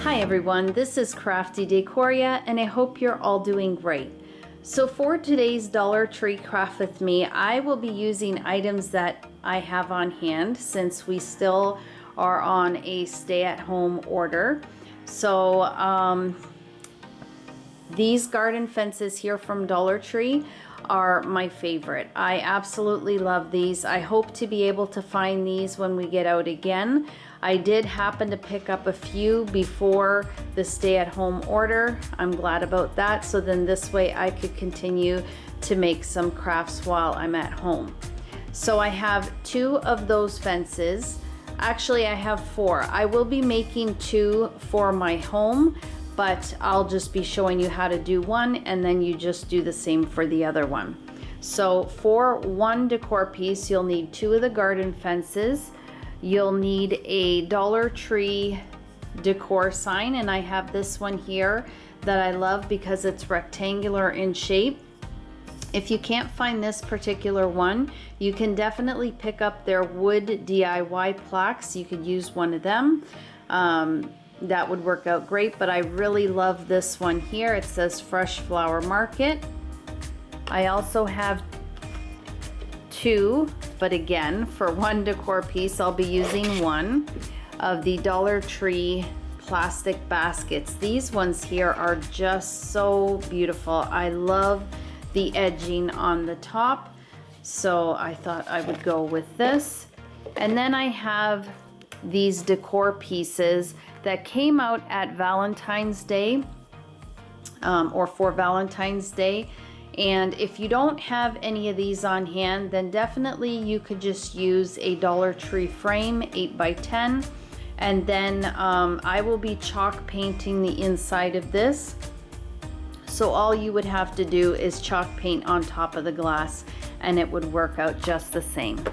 Hi everyone, this is Crafty Decoria and I hope you're all doing great. So for today's Dollar Tree Craft with me, I will be using items that I have on hand since we still are on a stay-at-home order. So these garden fences here from Dollar Tree are my favorite. I absolutely love these. I hope to be able to find these when we get out again. I did happen to pick up a few before the stay-at-home order. I'm glad about that. So then this way I could continue to make some crafts while I'm at home. So I have two of those fences. Actually, I have four. I will be making two for my home, but I'll just be showing you how to do one and then you just do the same for the other one. So for one decor piece, you'll need two of the garden fences. You'll need a Dollar Tree decor sign, and I have this one here that I love because it's rectangular in shape. If you can't find this particular one, you can definitely pick up their wood DIY plaques. You could use one of them. That would work out great, but I really love this one here. It says Fresh Flower Market. I also have two, but again, for one decor piece, I'll be using one of the Dollar Tree plastic baskets. These ones here are just so beautiful. I love the edging on the top, so I thought I would go with this. And then I have these decor pieces that came out at Valentine's Day or for Valentine's Day. And if you don't have any of these on hand, then definitely you could just use a Dollar Tree frame 8x10, and then I will be chalk painting the inside of this. So all you would have to do is chalk paint on top of the glass and it would work out just the same.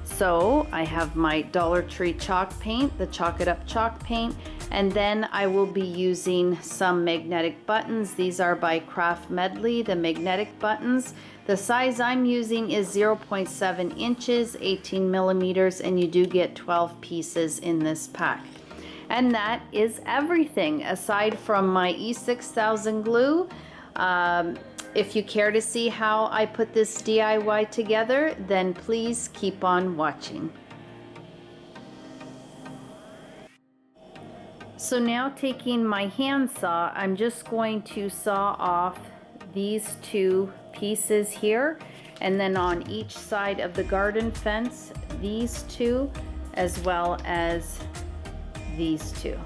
So I have my Dollar Tree chalk paint, the Chalk It Up chalk paint, and then I will be using some magnetic buttons. These are by Craft Medley, the magnetic buttons. The size I'm using is 0.7 inches, 18 millimeters, and you do get 12 pieces in this pack. And that is everything aside from my E6000 glue. If you care to see how I put this DIY together, then please keep on watching. So now taking my handsaw, I'm just going to saw off these two pieces here, and then on each side of the garden fence, these two, as well as these two.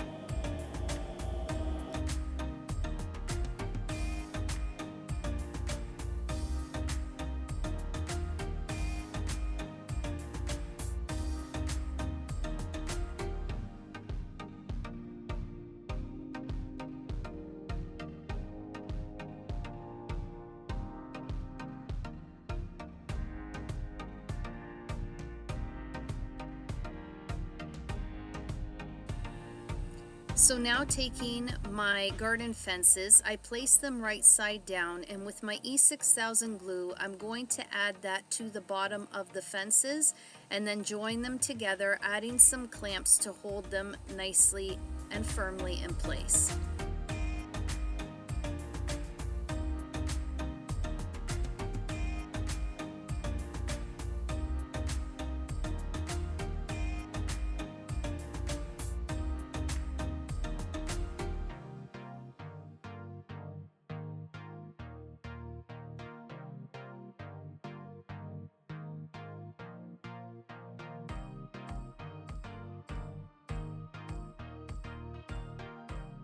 So now taking my garden fences, I place them right side down, and with my E6000 glue, I'm going to add that to the bottom of the fences and then join them together, adding some clamps to hold them nicely and firmly in place.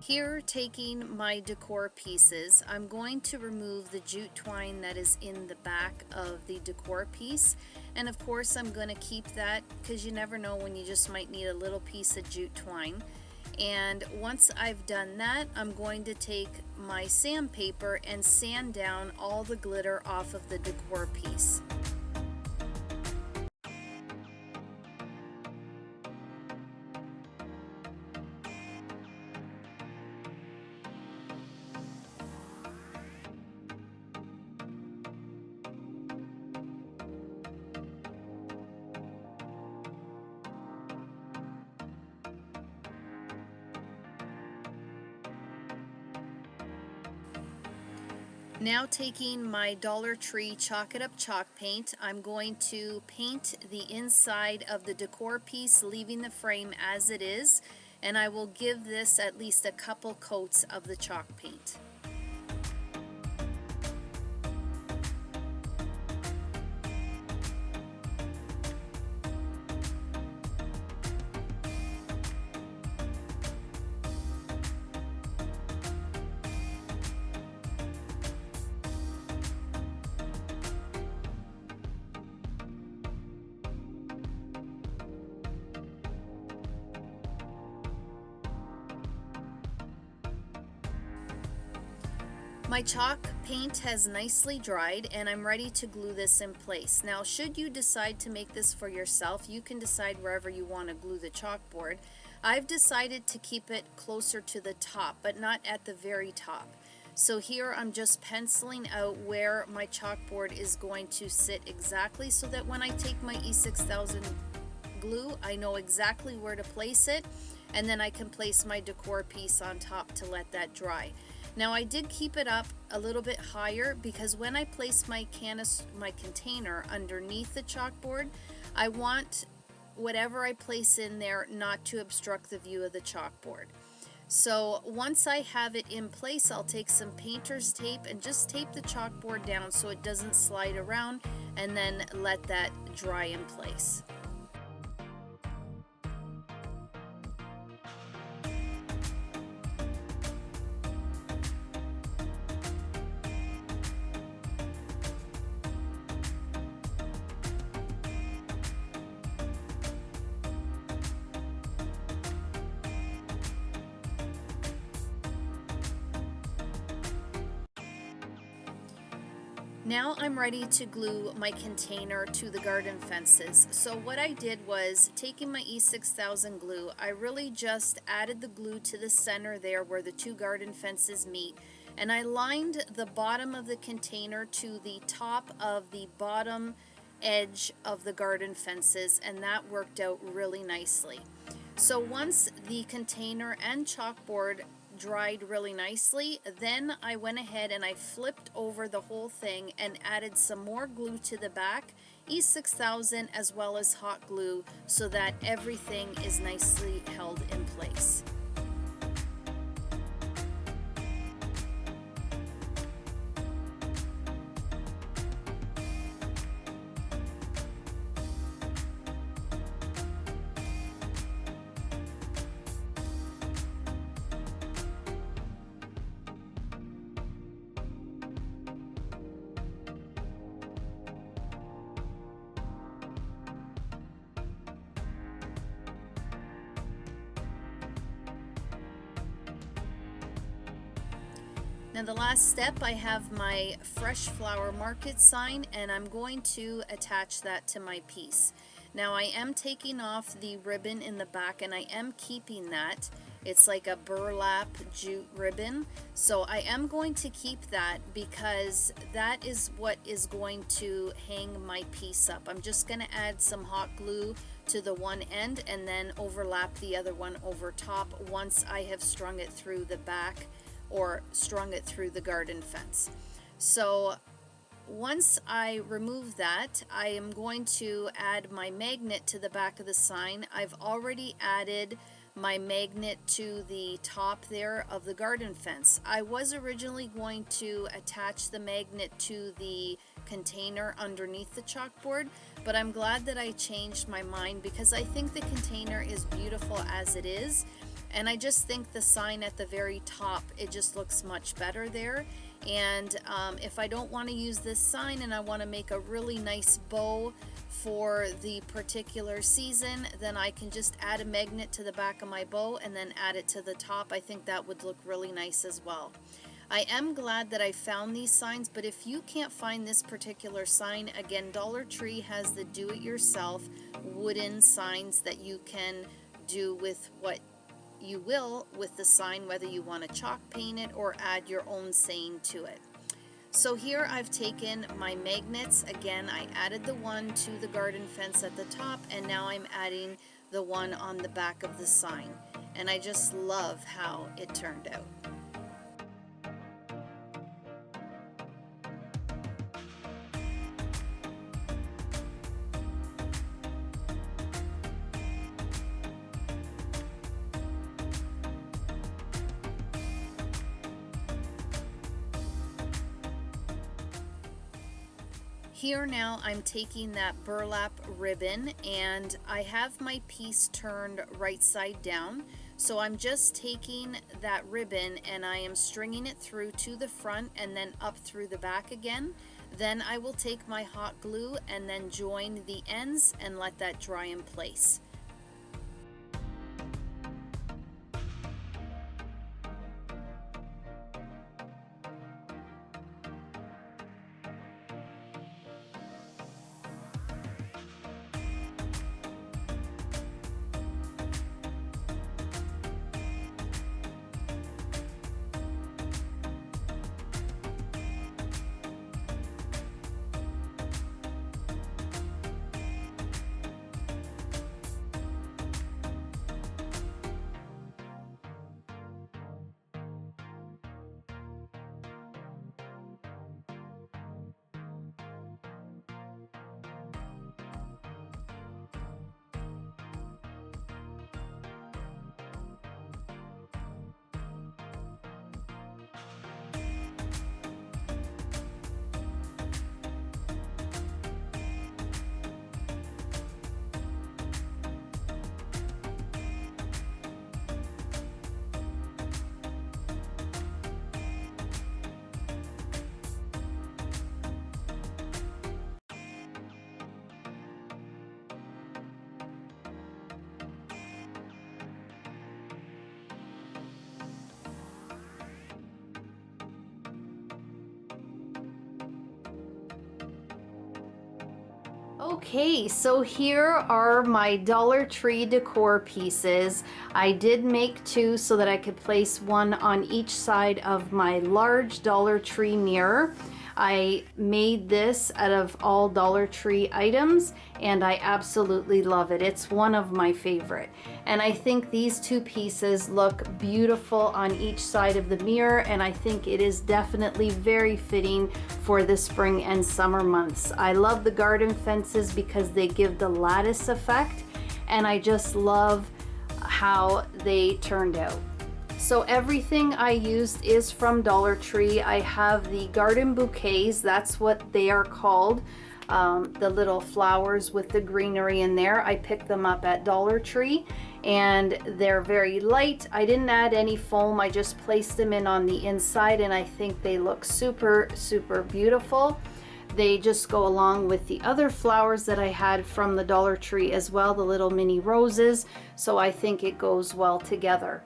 Here, taking my decor pieces, I'm going to remove the jute twine that is in the back of the decor piece. And of course, I'm going to keep that because you never know when you just might need a little piece of jute twine. And once I've done that, I'm going to take my sandpaper and sand down all the glitter off of the decor piece. Now taking my Dollar Tree Chalk It Up chalk paint, I'm going to paint the inside of the decor piece, leaving the frame as it is, and I will give this at least a couple coats of the chalk paint. My chalk paint has nicely dried and I'm ready to glue this in place. Now, should you decide to make this for yourself, you can decide wherever you want to glue the chalkboard. I've decided to keep it closer to the top, but not at the very top. So here I'm just penciling out where my chalkboard is going to sit exactly, so that when I take my E6000 glue, I know exactly where to place it, and then I can place my decor piece on top to let that dry. Now, I did keep it up a little bit higher because when I place my container underneath the chalkboard, I want whatever I place in there not to obstruct the view of the chalkboard. So once I have it in place, I'll take some painter's tape and just tape the chalkboard down so it doesn't slide around, and then let that dry in place. Now I'm ready to glue my container to the garden fences. So what I did was, taking my E6000 glue, I really just added the glue to the center there where the two garden fences meet, and I lined the bottom of the container to the top of the bottom edge of the garden fences, and that worked out really nicely. So once the container and chalkboard dried really nicely, then I went ahead and I flipped over the whole thing and added some more glue to the back, E6000 as well as hot glue, so that everything is nicely held in place. Now the last step, I have my Fresh Flower Market sign, and I'm going to attach that to my piece. Now I am taking off the ribbon in the back, and I am keeping that. It's like a burlap jute ribbon, so I am going to keep that because that is what is going to hang my piece up. I'm just going to add some hot glue to the one end and then overlap the other one over top once I have strung it through the back or strung it through the garden fence. So once I remove that, I am going to add my magnet to the back of the sign. I've already added my magnet to the top there of the garden fence. I was originally going to attach the magnet to the container underneath the chalkboard, but I'm glad that I changed my mind because I think the container is beautiful as it is. And I just think the sign at the very top, it just looks much better there. And if I don't want to use this sign and I want to make a really nice bow for the particular season, then I can just add a magnet to the back of my bow and then add it to the top. I think that would look really nice as well. I am glad that I found these signs, but if you can't find this particular sign, again, Dollar Tree has the do-it-yourself wooden signs that you can do with what you will with the sign, whether you want to chalk paint it or add your own saying to it. So here I've taken my magnets. Again, I added the one to the garden fence at the top, and now I'm adding the one on the back of the sign. And I just love how it turned out. Here now I'm taking that burlap ribbon and I have my piece turned right side down. So I'm just taking that ribbon and I am stringing it through to the front and then up through the back again. Then I will take my hot glue and then join the ends and let that dry in place. Okay, so here are my Dollar Tree decor pieces. I did make two so that I could place one on each side of my large Dollar Tree mirror. I made this out of all Dollar Tree items and I absolutely love it. It's one of my favorite. And I think these two pieces look beautiful on each side of the mirror, and I think it is definitely very fitting for the spring and summer months. I love the garden fences because they give the lattice effect, and I just love how they turned out. So everything I used is from Dollar Tree. I have the garden bouquets, that's what they are called. The little flowers with the greenery in there. I picked them up at Dollar Tree and they're very light. I didn't add any foam, I just placed them in on the inside and I think they look super, super beautiful. They just go along with the other flowers that I had from the Dollar Tree as well, the little mini roses, so I think it goes well together.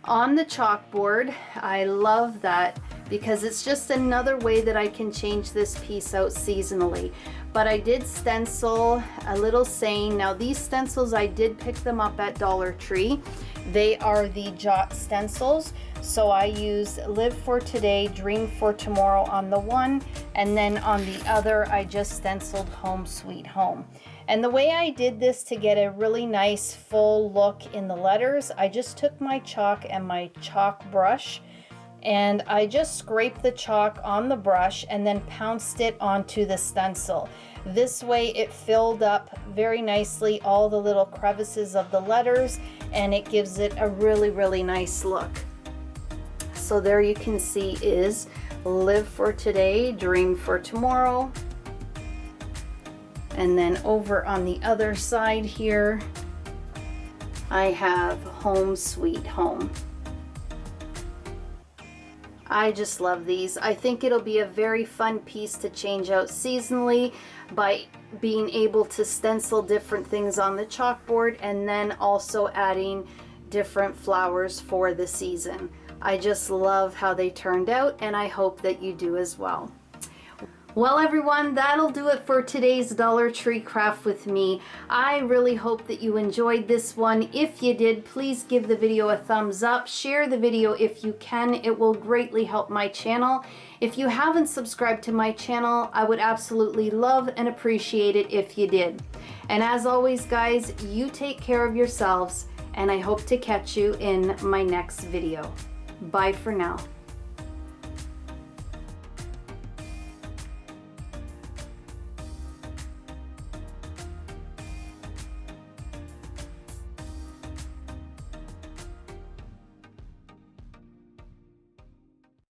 On the chalkboard, I love that because it's just another way that I can change this piece out seasonally. But I did stencil a little saying. Now these stencils, I did pick them up at Dollar Tree. They are the Jot stencils. So I used Live for Today, Dream for Tomorrow on the one, and then on the other I just stenciled Home Sweet Home. And the way I did this to get a really nice full look in the letters, I just took my chalk and my chalk brush and I just scraped the chalk on the brush and then pounced it onto the stencil. This way it filled up very nicely all the little crevices of the letters and it gives it a really, really nice look. So there you can see is Live for Today, Dream for Tomorrow. And then over on the other side here, I have Home Sweet Home. I just love these. I think it'll be a very fun piece to change out seasonally by being able to stencil different things on the chalkboard and then also adding different flowers for the season. I just love how they turned out and I hope that you do as well. Well everyone, that'll do it for today's Dollar Tree craft with me. I really hope that you enjoyed this one. If you did, please give the video a thumbs up. Share the video if you can. It will greatly help my channel. If you haven't subscribed to my channel, I would absolutely love and appreciate it if you did. And as always guys, you take care of yourselves and I hope to catch you in my next video. Bye for now.